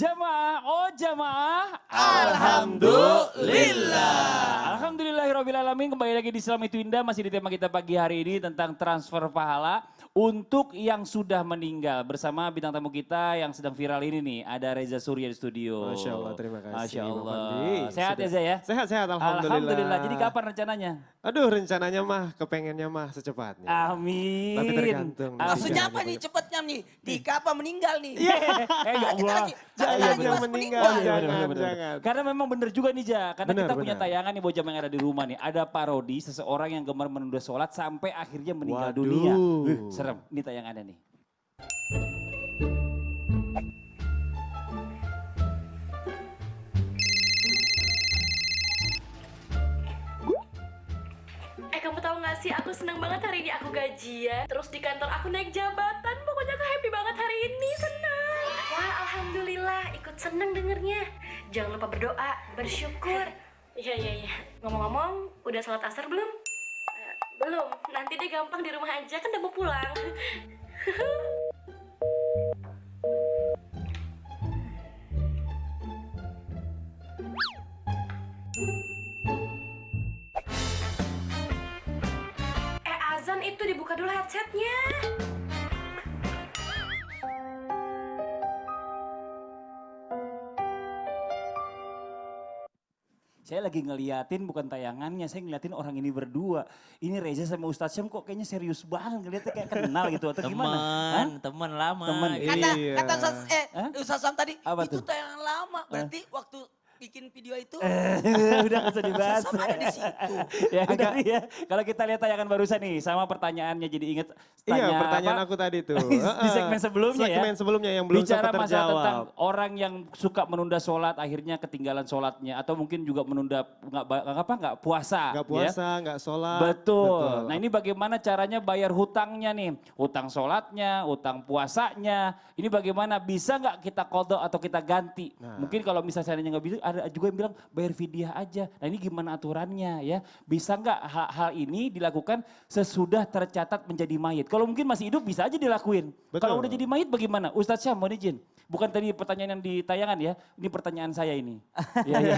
Jamaah, oh jamaah. Alhamdulillah. Alhamdulillahirrabbilalamin, kembali lagi di Islam itu Indah. Masih di tema kita pagi hari ini tentang transfer pahala untuk yang sudah meninggal. Bersama bintang tamu kita yang sedang viral ini nih, ada Reza Surya di studio. Masya Allah, terima kasih. Masya Bang Allah. Fadli. Sehat Sudah- ya Zah ya? Sehat, alhamdulillah. Alhamdulillah. Jadi kapan rencananya? Aduh, rencananya mah, kepengennya mah secepatnya. Amin. Tapi tergantung. Maksudnya Nanti apa nih cepetnya nih? Di kapan meninggal nih? Ya Kita Allah. lagi, Jangan kita lagi yang bahas meninggal, Oh, iya, jangan, benar. jangan. Karena memang benar juga nih Ja, karena Benar, kita punya benar. tayangan nih buat jamaah yang ada di rumah nih. Ada parodi seseorang yang gemar menunda sholat sampai akhirnya meninggal Waduh. dunia. Serem, ini tayangannya nih. Kamu tahu gak sih, aku seneng banget hari ini aku gajian. Terus di kantor aku naik jabatan. Pokoknya aku happy banget hari ini, seneng. Wah, alhamdulillah, ikut seneng dengernya. Jangan lupa berdoa, bersyukur. Iya. Ngomong-ngomong, udah sholat asar belum? Belum, nanti deh gampang di rumah aja, kan udah mau pulang. Azan itu dibuka dulu headsetnya. Saya lagi ngeliatin bukan tayangannya, saya ngeliatin orang ini berdua. Ini Reza sama Ustadz Syam kok kayaknya serius banget, ngeliatnya kayak kenal gitu atau gimana? Hah? Teman lama. Teman. Iya. Kata Ustaz Sam tadi, Apa itu tuh? tayangan lama. Berarti waktu bikin video itu Udah gak usah dibahas. Sam ada di situ. Ya udah nih ya, kalau kita lihat tayangan barusan nih sama pertanyaannya jadi inget Iya, pertanyaan apa? aku tadi tuh. Di segmen sebelumnya ya. Segmen sebelumnya yang belum Bicara sempat masalah tentang terjawab. orang yang suka menunda sholat akhirnya ketinggalan sholatnya atau mungkin juga menunda nggak puasa. Nggak ya. puasa, nggak sholat. Betul. Nah ini bagaimana caranya bayar hutangnya nih? Hutang sholatnya, hutang puasanya. Ini bagaimana bisa nggak kita qadha atau kita ganti? Nah. Mungkin kalau misalnya nggak bisa, ada juga yang bilang bayar fidyah aja. Nah ini gimana aturannya ya? Bisa nggak hal ini dilakukan sesudah tercatat menjadi mayit? Kalau mungkin masih hidup bisa aja dilakuin. Betul. Kalau udah jadi mayit bagaimana? Ustadz Syam, mohon izin. Bukan tadi pertanyaan yang di tayangan ya, ini pertanyaan saya ini. Iya.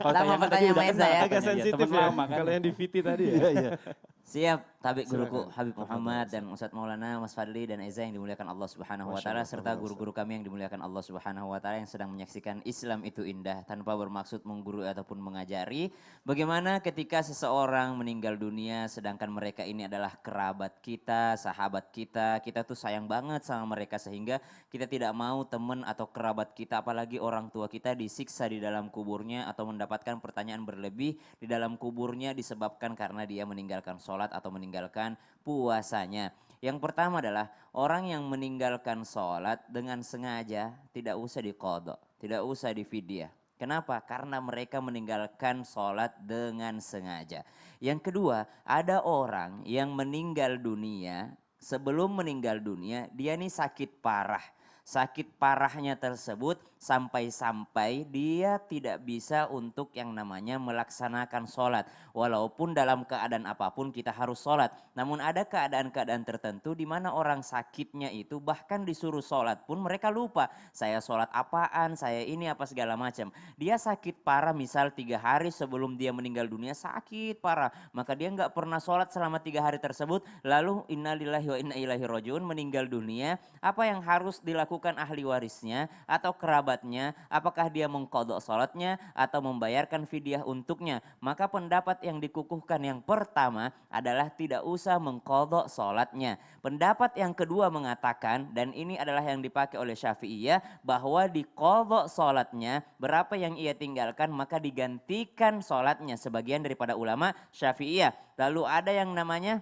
Kalau Lama tayangan tadi pertanyaan udah Maesa kenal ya. katanya, Agak sensitif teman ya, lama kan. kalau yang di VT tadi ya. Iya. Siap, tabik guruku Silakan. Habib Muhammad dan Ustadz Maulana, Mas Fadli dan Eza yang dimuliakan Allah Subhanahu wa Masya taala Allah, serta Ustaz. guru-guru kami yang dimuliakan Allah Subhanahu wa taala yang sedang menyaksikan Islam itu indah tanpa bermaksud menggurui ataupun mengajari. Bagaimana ketika seseorang meninggal dunia sedangkan mereka ini adalah kerabat kita, sahabat kita tuh sayang banget sama mereka sehingga kita tidak mau teman atau kerabat kita apalagi orang tua kita disiksa di dalam kuburnya atau mendapatkan pertanyaan berlebih di dalam kuburnya disebabkan karena dia meninggalkan sholat atau meninggalkan puasanya. Yang pertama adalah orang yang meninggalkan sholat dengan sengaja tidak usah diqadha, tidak usah difidyah. Kenapa? Karena mereka meninggalkan sholat dengan sengaja. Yang kedua, ada orang yang meninggal dunia, sebelum meninggal dunia dia nih sakit parah. Sakit parahnya tersebut sampai-sampai dia tidak bisa untuk yang namanya melaksanakan sholat. Walaupun dalam keadaan apapun kita harus sholat. Namun ada keadaan-keadaan tertentu di mana orang sakitnya itu bahkan disuruh sholat pun mereka lupa. Saya sholat apaan, saya ini apa segala macam. Dia sakit parah misal 3 hari sebelum dia meninggal dunia sakit parah. Maka dia nggak pernah sholat selama 3 hari tersebut. Lalu innalillahi wa inna ilaihi rajiun meninggal dunia. Apa yang harus dilakukan ahli warisnya atau kerabatnya, apakah dia mengqadha salatnya atau membayarkan fidyah untuknya? Maka pendapat yang dikukuhkan yang pertama adalah tidak usah mengqadha salatnya. Pendapat yang kedua mengatakan, dan ini adalah yang dipakai oleh Syafi'iyah, bahwa diqadha salatnya, berapa yang ia tinggalkan maka digantikan salatnya. Sebagian daripada ulama Syafi'iyah. Lalu ada yang namanya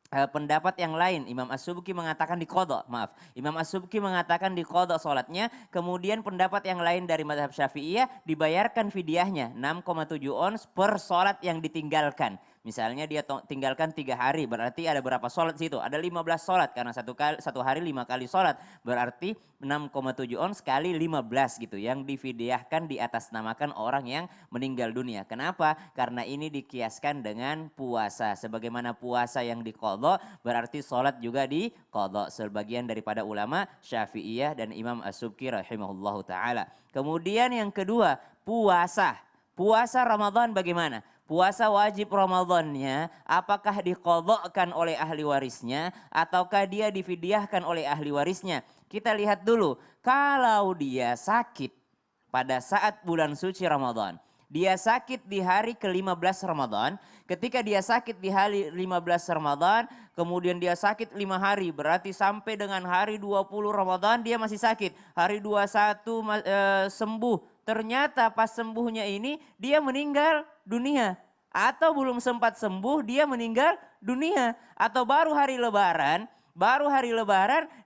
pendapat yang lain, Imam As-Subki mengatakan diqadha, Imam As-Subki mengatakan diqadha sholatnya, kemudian pendapat yang lain dari mazhab Syafi'iyah dibayarkan fidyahnya 6,7 ons per sholat yang ditinggalkan. Misalnya dia tinggalkan 3 hari, berarti ada berapa sholat di situ? Ada 15 sholat karena satu hari 5 kali sholat. Berarti 6,7 ons kali 15 gitu yang difidyahkan di atas namakan orang yang meninggal dunia. Kenapa? Karena ini dikiaskan dengan puasa. Sebagaimana puasa yang diqadha berarti sholat juga diqadha. Sebagian daripada ulama Syafi'iyah dan Imam As-Subki rahimahullahu ta'ala. Kemudian yang kedua, puasa. Puasa Ramadan bagaimana? Puasa wajib Ramadannya apakah diqadhakan oleh ahli warisnya ataukah dia difidyahkan oleh ahli warisnya? Kita lihat dulu, kalau dia sakit pada saat bulan suci Ramadan, dia sakit di hari ke-15 Ramadan, ketika dia sakit di hari 15 Ramadan, kemudian dia sakit 5 hari, berarti sampai dengan hari 20 Ramadan dia masih sakit. Hari 21 sembuh. Ternyata pas sembuhnya ini dia meninggal dunia. Atau belum sempat sembuh dia meninggal dunia. Atau baru hari lebaran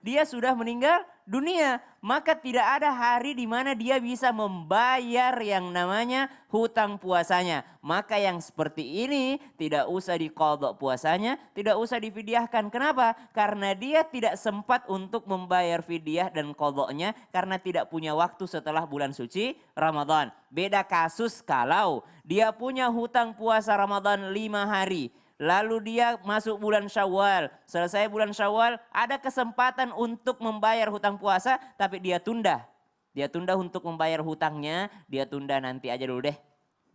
dia sudah meninggal dunia. Maka tidak ada hari di mana dia bisa membayar yang namanya hutang puasanya. Maka yang seperti ini tidak usah diqadha puasanya, tidak usah difidyahkan. Kenapa? Karena dia tidak sempat untuk membayar fidyah dan qadhanya karena tidak punya waktu setelah bulan suci Ramadan. Beda kasus kalau dia punya hutang puasa Ramadan 5 hari. Lalu dia masuk bulan Syawal, selesai bulan Syawal ada kesempatan untuk membayar hutang puasa tapi dia tunda. Dia tunda untuk membayar hutangnya, dia tunda nanti aja dulu deh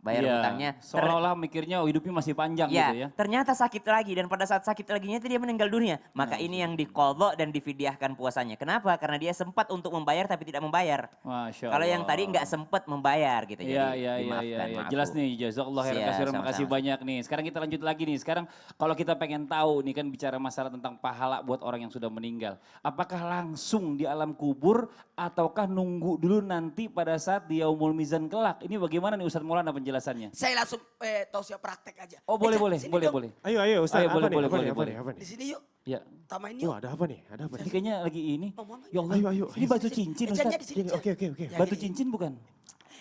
bayar hutangnya. Seolah-olah mikirnya hidupnya masih panjang Ya, gitu ya. ternyata sakit lagi dan pada saat sakit laginya itu dia meninggal dunia. Maka ini yang diqadha dan difidyahkan puasanya. Kenapa? Karena dia sempat untuk membayar tapi tidak membayar. Masya Kalau yang Allah. tadi nggak sempat membayar gitu. Iya, Jadi iya, iya, dimaafkan, iya. maaf, Jelas Bu. nih, jazakallah khairan Siap, katsiran. Makasih sama-sama. banyak nih. Sekarang kita lanjut lagi nih. Sekarang kalau kita pengen tahu nih kan bicara masalah tentang pahala buat orang yang sudah meninggal. Apakah langsung di alam kubur ataukah nunggu dulu nanti pada saat di yaumul mizan kelak? Ini bagaimana nih Ustadz Maulana penjelasannya? Saya langsung tausiah praktek aja. Oh boleh, Cak, boleh, sini boleh, dong. boleh. Ayo Ustaz, Ayo, apa boleh, nih, boleh, apa nih, boleh, apa boleh. nih, apa Di nih? sini yuk. Ya, Tamain Wah yuk. ada apa nih, ada apa nih? ini kayaknya lagi ini. Mama, Ya Allah, Ayo. ini batu cincin Jangan Ustadz. di sini. Oke. Ya, Batu gini. cincin bukan?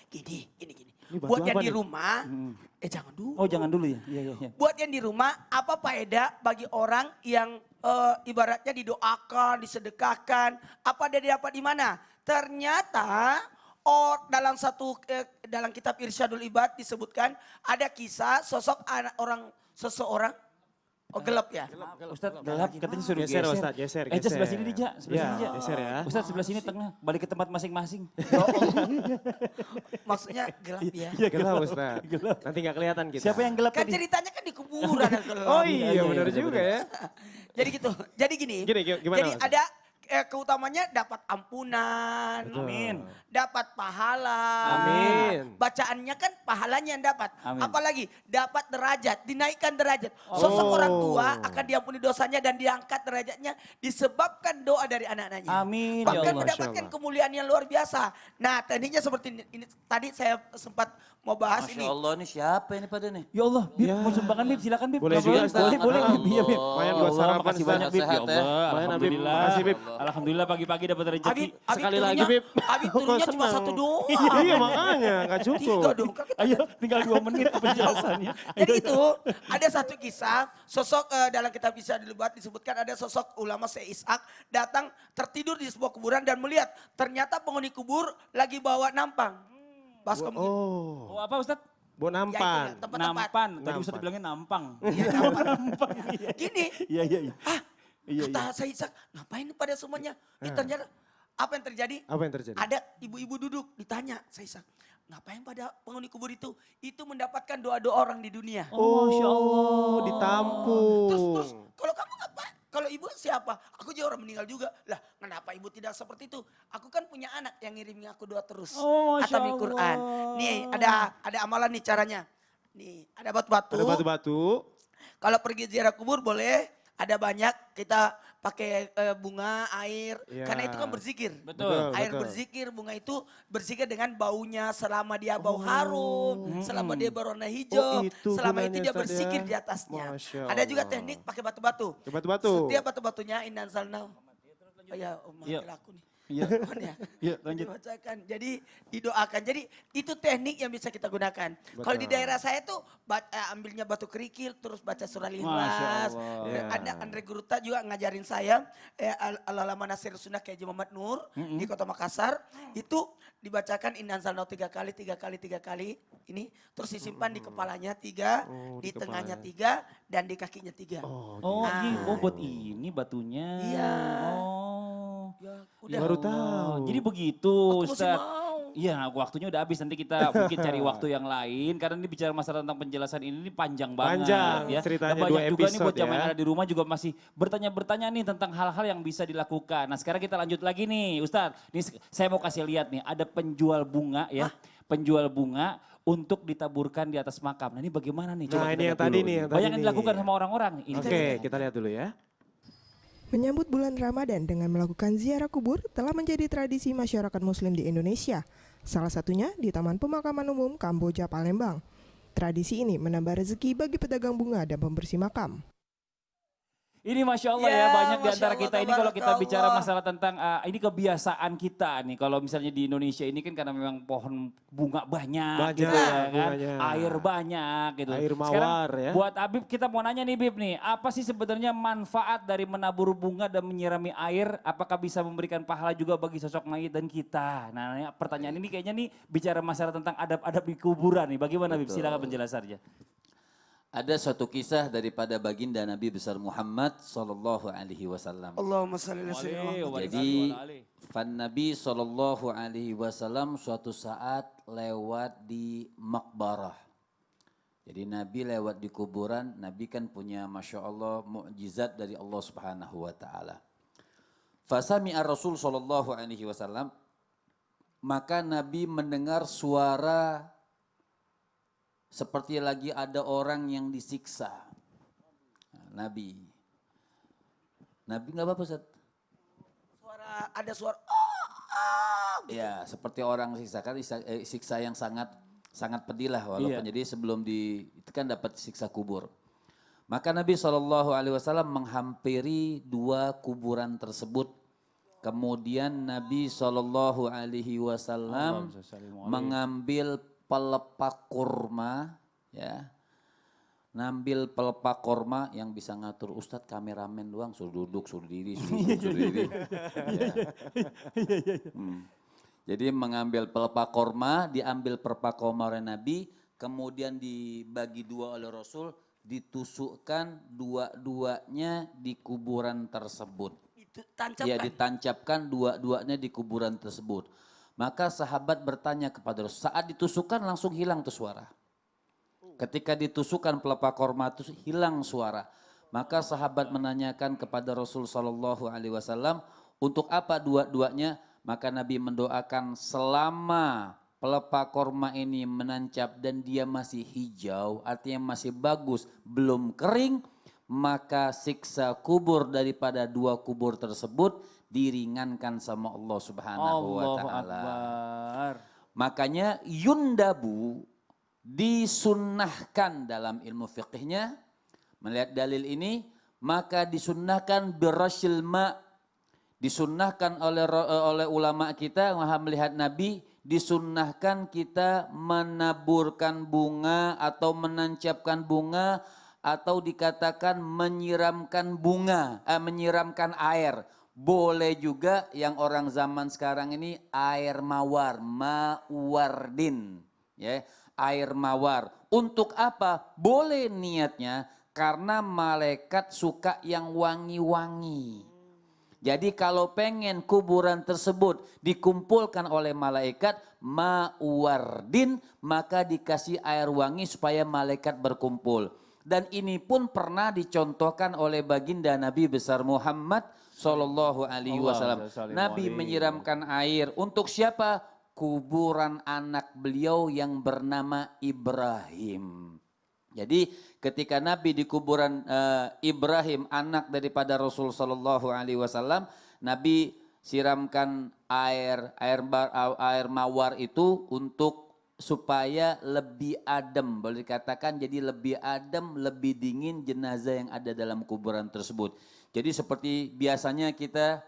Gini. Ini batu Buat yang apa di nih? rumah, jangan dulu. Oh jangan dulu ya. Iya, iya, iya. Buat yang di rumah, apa faedah bagi orang yang ibaratnya didoakan, disedekahkan, apa dia dapat di mana? Ternyata dalam kitab Irsyadul Ibad disebutkan ada kisah sosok seseorang. Oh gelap ya? Ustadz gelap katanya suruh Geser, geser. Ustadz, geser, Eja sebelah geser. sini Dija, sebelah Ya, sini Dija. geser ya. Ustadz sebelah sini tengah, balik ke tempat masing-masing. Maksudnya gelap ya? Iya Gelap Ustaz. Gelap. Nanti gak kelihatan kita. Siapa yang gelap Kan tadi? ceritanya kan di kuburan yang gelap. Oh Iya, iya iya, benar iya, juga benar. ya. Jadi gitu. Jadi gini. Gimana, Jadi Mas? ada keutamanya dapat ampunan. Betul. Amin. Dapat pahala. Amin. Bacaannya kan pahalanya yang dapat. Amin. Apalagi dapat derajat, dinaikkan derajat. Sosok Oh. orang tua akan diampuni dosanya dan diangkat derajatnya disebabkan doa dari anak-anaknya. Amin ya Bahkan Allah. mendapatkan Masya Allah. kemuliaan yang luar biasa. Nah tekniknya seperti ini. Tadi saya sempat mau bahas ini. Masya Allah ini siapa ini pada nih? Ya Allah, Bib, Ya. mau sumbangan Bib, silakan Bib. Boleh Nggak juga, boleh, Ustaz. boleh, boleh. Allah. Iya, Bib. Lumayan Ya buat Allah, sarapan, makasih Ustaz. banyak Bib. Ya Sehat ya. Allah, Lumayan, Habib. alhamdulillah. Makasih, Bib. Alhamdulillah pagi-pagi dapat rezeki. Habib Sekali turunnya- lagi, Bib. Habib Kok turunnya cuma senang? satu doang. Iya makanya gak cukup. Tiga dong. Kan kita Ayo, tinggal 2 menit penjelasannya. Jadi itu ada satu kisah sosok dalam kitab Isya Dilubat disebutkan ada sosok ulama Syekh Ishak datang tertidur di sebuah kuburan dan melihat ternyata penghuni kubur lagi bawa nampang. Pas kamu gitu. Oh, apa Ustadz? Buat Ya, nampan. itu ya, tempat-tempat. Nampan. Tadi Nampan. Ustadz bilangnya nampang. Gini, Iya, iya, iya. Iya, kata Syekh Ishak, ngapain pada semuanya? Ternyata apa yang terjadi? Apa yang terjadi? Ada ibu-ibu duduk ditanya Syekh Ishak, ngapain pada penghuni kubur itu? Itu mendapatkan doa-doa orang di dunia. Oh, Masya Allah. ditampung. Terus kalau kamu ngapain? Kalau ibu siapa? Aku juga orang meninggal juga. Lah kenapa ibu tidak seperti itu? Aku kan punya anak yang ngirimnya aku doa terus. Oh, Masya Atami Quran. Allah. Nih ada amalan nih caranya. Nih ada batu-batu. Ada batu-batu. Kalau pergi ziarah kubur boleh. Ada banyak kita pakai bunga, air. Ya. Karena itu kan berzikir. Betul. Air betul. berzikir, bunga itu berzikir dengan baunya selama dia bau harum, selama dia berwarna hijau, Oh, itu selama gunanya, itu dia Ustaz, berzikir ya. di atasnya. Masya Ada juga Allah. teknik pakai batu-batu. Batu-batu. Setiap batu-batunya inna anzalnahu. Oh ya, Iya. aku nih. Iya. Ya. Iya, lanjut. Dibacakan. Jadi didoakan. Jadi itu teknik yang bisa kita gunakan. Kalau di Betul. daerah saya tuh ambilnya batu kerikil terus baca surah Masya Ikhlas. Allah. Ya. Ada Andre Guruta juga ngajarin saya Al-Alama Nasir Sunnah Kiai Haji Muhammad Nur di Kota Makassar. Itu dibacakan Inna Anzalnahu 3 kali, 3 kali, 3 kali. Ini terus disimpan di kepalanya 3, Oh, di di tengahnya kepala. 3 dan di kakinya 3. Oh, Oh, Ah. buat ini batunya. Iya. Oh. Ya, Ya Baru Allah. tahu. Jadi begitu, Aku masih Ustaz. mau. Iya, waktunya udah habis. Nanti kita mungkin cari waktu yang lain. Karena ini bicara masalah tentang penjelasan ini panjang banget. Panjang, ya. ceritanya Dan banyak 2 juga nih buat episode jamaah yang ya. ada di rumah juga masih bertanya-bertanya nih tentang hal-hal yang bisa dilakukan. Nah sekarang kita lanjut lagi nih Ustadz. Nih saya mau kasih lihat nih, ada penjual bunga ya. Penjual bunga untuk ditaburkan di atas makam. Nah ini bagaimana nih? Nah, kita ini yang lihat tadi dulu nih, yang Banyak tadi yang nih. dilakukan sama orang-orang. Ini Oke, kita lihat dulu ya. Menyambut bulan Ramadan dengan melakukan ziarah kubur telah menjadi tradisi masyarakat muslim di Indonesia. Salah satunya di Taman Pemakaman Umum Kamboja, Palembang. Tradisi ini menambah rezeki bagi pedagang bunga dan pembersih makam. Ini Masya Allah ya, Ya, banyak di Masya antara Allah, kita ini kalau kita tabarakallah. bicara masalah tentang ini kebiasaan kita nih. Kalau misalnya di Indonesia ini kan karena memang pohon bunga banyak, gitu Banyak ya kan. bunganya. Air banyak gitu. Air Sekarang mawar ya. buat Habib kita mau nanya nih Bib nih. Apa sih sebenarnya manfaat dari menabur bunga dan menyirami air? Apakah bisa memberikan pahala juga bagi sosok mayit dan kita? Nah pertanyaan ini kayaknya nih bicara masalah tentang adab-adab di kuburan nih. Bagaimana Bib? Silakan penjelasannya. Ada suatu kisah daripada baginda Nabi besar Muhammad sallallahu alaihi wasallam. Allahumma salli ala sayyidina Muhammad. Jadi Fan Nabi sallallahu alaihi wasallam suatu saat lewat di makbarah. Jadi Nabi lewat di kuburan, Nabi kan punya Masya Allah mukjizat dari Allah Subhanahu wa taala. Fasami'a Rasul sallallahu alaihi wasallam, maka Nabi mendengar suara seperti lagi ada orang yang disiksa. Nah, Nabi nggak apa-apa Ustaz. Ada suara Ya, seperti orang siksa kan siksa yang sangat pedih lah walaupun Iya. jadi sebelum itu kan dapat siksa kubur. Maka Nabi SAW menghampiri 2 kuburan tersebut. Kemudian Nabi SAW mengambil pelepah kurma, ya, ngambil pelepah kurma yang bisa ngatur Ustadz kameramen doang, suruh duduk, suruh diri, suruh diri. Jadi mengambil pelepah kurma, diambil pelepah kurma oleh Nabi, kemudian dibagi 2 oleh Rasul, ditusukkan dua-duanya di kuburan tersebut. itu tancapkan. Ya ditancapkan dua-duanya di kuburan tersebut. Maka sahabat bertanya kepada Rasul, saat ditusukkan langsung hilang tuh suara. Ketika ditusukkan pelepah korma itu hilang suara. Maka sahabat menanyakan kepada Rasul sallallahu alaihi wasallam, untuk apa dua-duanya? Maka Nabi mendoakan selama pelepah korma ini menancap dan dia masih hijau, artinya masih bagus, belum kering, maka siksa kubur daripada 2 kubur tersebut diringankan sama Allah Subhanahu wa Allahu taala. Akbar. Makanya yundabu disunnahkan dalam ilmu fiqihnya, melihat dalil ini, maka disunnahkan birasyil ma, disunnahkan oleh ulama kita melihat Nabi, disunnahkan kita menaburkan bunga atau menancapkan bunga atau dikatakan menyiramkan bunga, menyiramkan air. Boleh juga yang orang zaman sekarang ini air mawar, mawardin, ya, air mawar. Untuk apa? Boleh niatnya karena malaikat suka yang wangi-wangi. Jadi kalau pengen kuburan tersebut dikumpulkan oleh malaikat mawardin, maka dikasih air wangi supaya malaikat berkumpul. Dan ini pun pernah dicontohkan oleh baginda Nabi besar Muhammad Sallallahu Alaihi Wasallam. Nabi menyiramkan air untuk siapa? Kuburan anak beliau yang bernama Ibrahim. Jadi ketika Nabi di kuburan Ibrahim, anak daripada Rasul Sallallahu Alaihi Wasallam, Nabi siramkan air mawar itu untuk supaya lebih adem, boleh dikatakan jadi lebih adem, lebih dingin jenazah yang ada dalam kuburan tersebut. Jadi seperti biasanya kita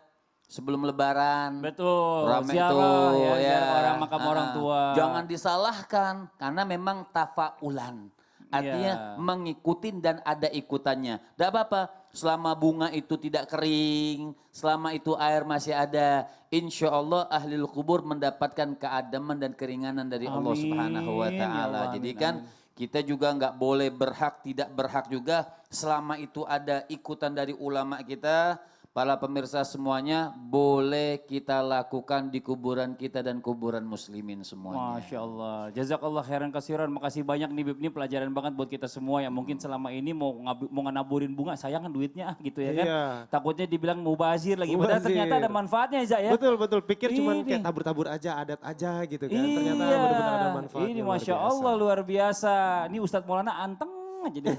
sebelum lebaran. Betul, Rame ziarah tuh, ya, ya. ziarah orang makam orang tua. Jangan disalahkan karena memang tafaulan. Artinya mengikutin dan ada ikutannya. Tidak apa-apa, selama bunga itu tidak kering, selama itu air masih ada, insya Allah ahli kubur mendapatkan keadaman dan keringanan dari Allah Subhanahu wa Amin, ya Ta'ala. Allah, Jadi amin, kan kita juga nggak boleh berhak, tidak berhak juga selama itu ada ikutan dari ulama kita. Para pemirsa semuanya boleh kita lakukan di kuburan kita dan kuburan muslimin semuanya. Masya Allah, jazakallah khairan kasiran, makasih banyak nih Bib, ini pelajaran banget buat kita semua yang mungkin selama ini mau nganaburin bunga, sayang kan duitnya gitu ya kan. Iya. Takutnya dibilang mubazir lagi, padahal Mubazir. ternyata ada manfaatnya Za ya. Betul, betul. Pikir cuman Ini. kayak tabur-tabur aja, adat aja gitu kan. Iya, Ternyata benar-benar ada manfaatnya. ini luar Masya biasa. Allah luar biasa. Ini Ustadz Maulana anteng aja dia.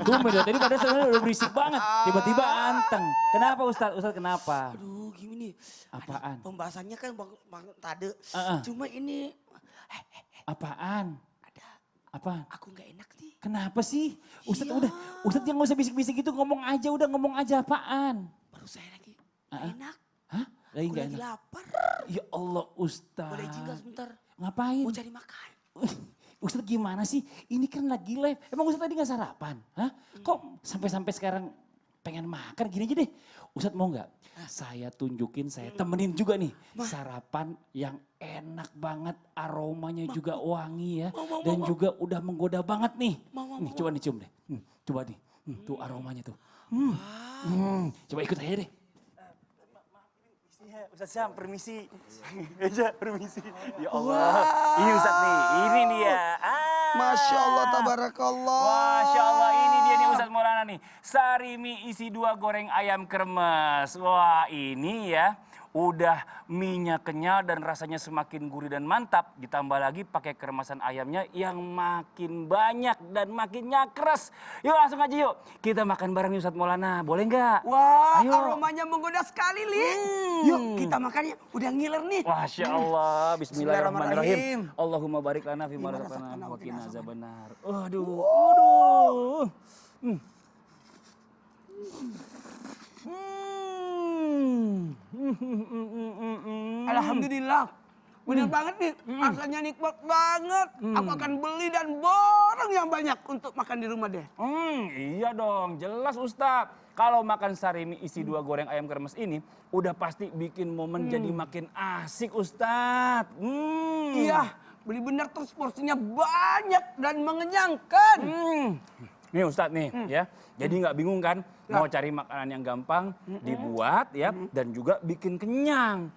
Tumben ya, tadi padahal sebenarnya udah berisik banget, tiba-tiba anteng. Kenapa Ustadz? Ustadz kenapa? Aduh gini nih. Apaan? Pembahasannya kan banget tade. Heeh. Cuma ini Apaan? ada Apaan? aku nggak enak nih. Kenapa sih? Ustadz udah, Ustadz yang gak usah bisik-bisik gitu, ngomong aja apaan? Baru saya lagi nggak enak. Hah? Lagi Aku gak lagi enak? lapar. Ya Allah Ustadz. Boleh izin nggak sebentar? Ngapain? Mau cari makan. Ustadz gimana sih? Ini kan lagi live. Emang Ustadz tadi gak sarapan? Hah? Kok sampai-sampai sekarang pengen makan? Gini aja deh. Ustadz mau gak? Saya tunjukin, saya temenin juga nih. Sarapan yang enak banget. Aromanya juga wangi ya. Dan juga udah menggoda banget nih. Nih coba nih cium deh. Coba nih. Tuh aromanya tuh. Coba ikut aja deh. Ustadz Syam, permisi. Aja, permisi. Ya Allah, ini Ustadz nih, ini dia. Masya Allah, tabarakallah. Masya Allah, ini dia nih Ustadz Maulana nih. Sarimi isi 2 goreng ayam kremes. Wah ini ya, udah minyak kenyal dan rasanya semakin gurih dan mantap. Ditambah lagi pakai keremasan ayamnya yang makin banyak dan makin nyakres. Yuk langsung aja yuk, kita makan bareng nih Ustadz Maulana, boleh nggak? Wah, Ayo. aromanya menggoda sekali, Li. Yuk, kita makannya. Udah ngiler nih. Masya Allah, bismillahirrahmanirrahim. Bismillahirrahmanirrahim. Allahumma barik lana fi Fima marzaqtana razaqtana wa wa qina qina azabannar. azabannar. Aduh. Alhamdulillah. Bener banget nih, rasanya nikmat banget. Aku akan beli dan borong yang banyak untuk makan di rumah deh. Iya dong, jelas Ustadz. Kalau makan sarimi isi 2 goreng ayam kremes ini, udah pasti bikin momen jadi makin asik Ustadz. Iya, beli bener terus porsinya banyak dan mengenyangkan. Nih Ustadz nih ya, jadi nggak bingung kan mau cari makanan yang gampang dibuat ya dan juga bikin kenyang.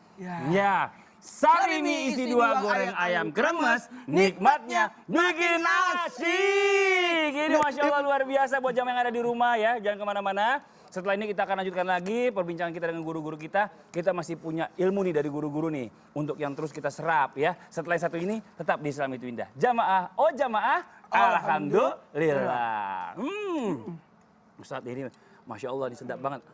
Ya, sarimi isi 2 goreng ayam kremes, nikmatnya bikin asik. Ini Masya Allah luar biasa buat jamaah yang ada di rumah ya, jangan kemana-mana. Setelah ini kita akan lanjutkan lagi perbincangan kita dengan guru-guru kita. Kita masih punya ilmu nih dari guru-guru nih untuk yang terus kita serap ya. Setelah yang satu ini tetap di Islam itu indah. Jamaah, oh jamaah, alhamdulillah. Ustadz ini Masya Allah ini sedap banget.